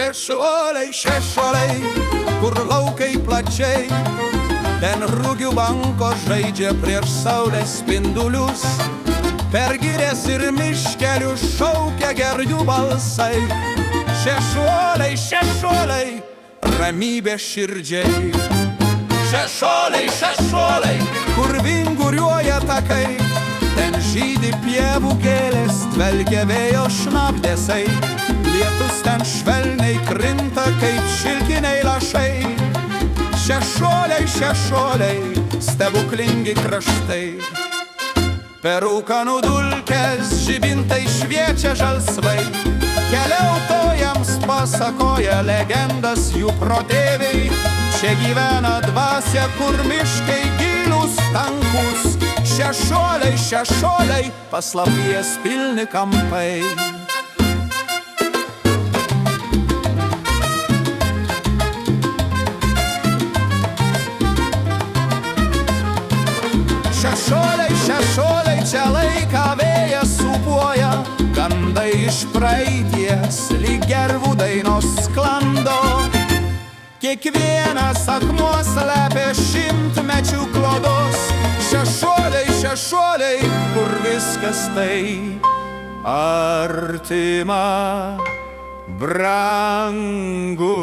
Šešuoliai, šešuoliai, kur laukai plačiai, ten rugių banko žaidžia prieš saulės spindulius. Per girias ir miškelius šaukia gervių balsai. Šešuoliai, šešuoliai, ramybė širdžiai. Šešuoliai, šešuoliai, kur vinguriuoja takai, ten žydi pievų gėlės, dvelkia vėjo šnabždesiai. Lietus ten švelniai krinta kaip šilkiniai lašai. Šešuoliai, šešuoliai, stebuklingi kraštai. Per ūkanų dulkes žibintai šviečia žalsvai. Keliautojams pasakoja legendas jų protėviai. Čia gyvena dvasia, kur miškai gilūs, tankus. Šešuoliai, šešuoliai, paslapties pilni kampai. Šešuoliai, šešuoliai, čia laiką vėjas sūpuoja, gandai iš praeities lyg gervų dainos sklando. Kiekvienas akmuo slepia šimtmečių klodus. Šešuoliai, šešuoliai, kur viskas tai artima, brangu.